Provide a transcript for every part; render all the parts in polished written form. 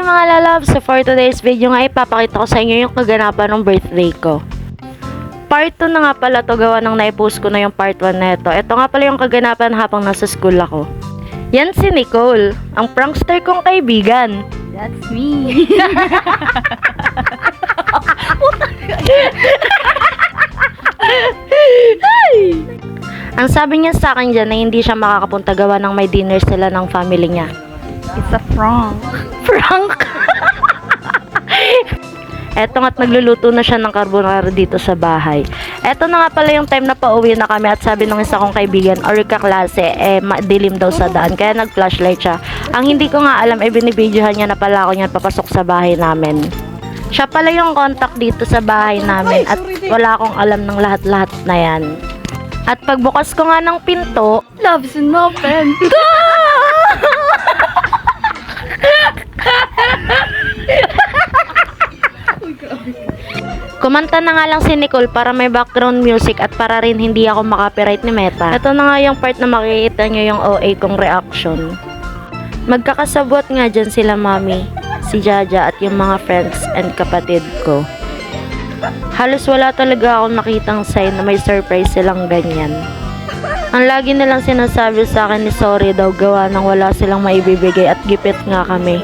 Hi mga lalabs! So for today's video nga ipapakita ko sa inyo yung kaganapan ng birthday ko. Part 2 na nga pala to, gawa ng naipost ko na yung part 1 na ito. Ito nga pala yung kaganapan habang nasa school ako. Yan si Nicole, ang prankster kong kaibigan. That's me. Ang sabi niya sa akin dyan na hindi siya makakapunta gawa ng may dinner sila ng family niya. It's a prank. Prank! Eto nga't nagluluto na siya ng carbonara dito sa bahay. Eto na nga pala yung time na pauwi na kami at sabi ng isa kong kaibigan or kaklase, dilim daw sa daan kaya nag-flashlight siya. Ang hindi ko nga alam, binibidyohan niya na pala ako niyan papasok sa bahay namin. Siya pala yung contact dito sa bahay namin at wala akong alam ng lahat-lahat na yan. At pagbukas ko nga ng pinto, Love's an open. kumanta na nga lang si Nicole para may background music at para rin hindi ako makapiright ni Meta. Ito na nga yung part na makikita nyo yung OA kong reaction. Magkakasabot nga dyan sila mami, si Jaja at yung mga friends and kapatid ko. Halos wala talaga akong nakitang sign na may surprise silang ganyan. Ang lagi nilang sinasabi sa akin ni sorry daw gawa nang wala silang maibibigay at gipit nga kami.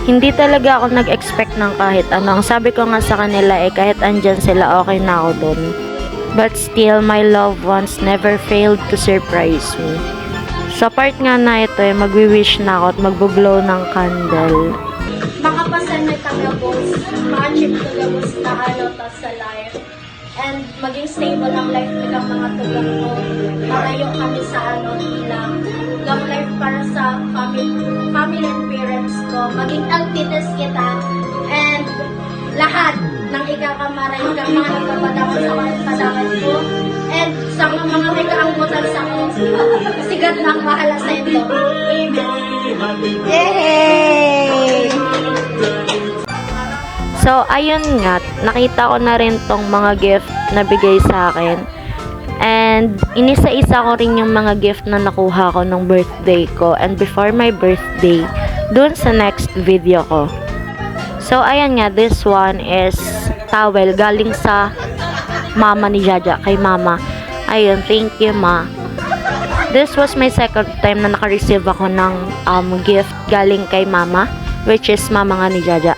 Hindi talaga ako nag-expect ng kahit ano. Ang sabi ko nga sa kanila kahit andyan sila okay na ako dun. But still, my loved ones never failed to surprise me. Sa part nga na ito magwi-wish na ako at magbo-blow ng candle. Makapasan na tagabos, ma-achieve tagabos na tas sa life. And maging stable ang life nilang mga tugang ko. Marayo kami sa ilang long life para sa family and parents ko. Maging LTTs kita and lahat ng ikakamaray ng mga nagpapadakot sa padawan ko. And sa mga may kaangkutan sa akin, sigat na ang bahala sa ito. Amen. Yay! So, ayun nga, nakita ko na rin tong mga gift na bigay sa akin. And, inisa-isa ko rin yung mga gift na nakuha ko nung birthday ko and before my birthday, dun sa next video ko. So, ayan nga, this one is towel galing sa mama ni Jaja, kay mama. Ayun, thank you ma. This was my second time na naka-receive ako ng gift galing kay mama, which is mama nga ni Jaja.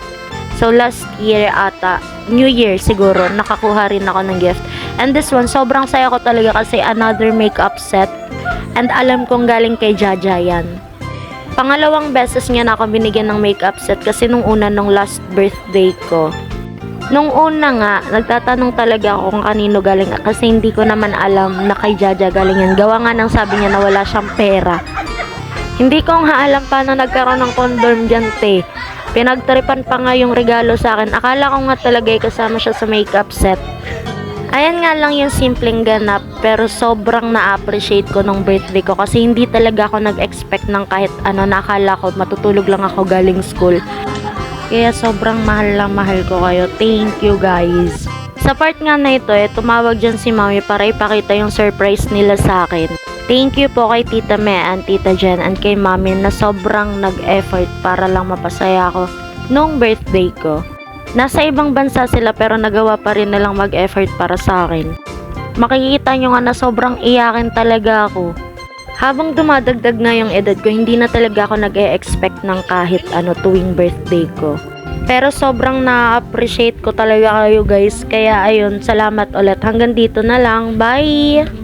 So, last year ata, New Year siguro, nakakuha rin ako ng gift. And this one, sobrang saya ko talaga kasi another makeup set. And alam kong galing kay Jaja yan. Pangalawang beses niya na ako binigyan ng makeup set kasi nung una, nung last birthday ko. Nung una nga, nagtatanong talaga ako kung kanino galing kasi hindi ko naman alam na kay Jaja galing yan. Gawa nga nang sabi niya na wala siyang pera. Hindi ko nga alam paano nagkaroon ng condom dyan, te. Pinagtripan pa nga yung regalo sa akin. Akala ko nga talaga kasama siya sa makeup set. Ayan nga lang yung simpleng ganap pero sobrang na-appreciate ko nung birthday ko kasi hindi talaga ako nag-expect ng kahit ano. Nakala ko matutulog lang ako galing school. Kaya sobrang mahal ko kayo. Thank you guys. Sa part nga na ito, tumawag dyan si mami para ipakita yung surprise nila sa akin. Thank you po kay Tita Me and Tita Jen and kay mami na sobrang nag-effort para lang mapasaya ako nung birthday ko. Nasa ibang bansa sila pero nagawa pa rin nilang mag-effort para sa akin. Makikita nyo nga na sobrang iyakin talaga ako. Habang dumadagdag na yung edad ko, hindi na talaga ako nag-e-expect ng kahit ano tuwing birthday ko. Pero sobrang na-appreciate ko talaga kayo guys. Kaya ayun, salamat ulit. Hanggang dito na lang. Bye!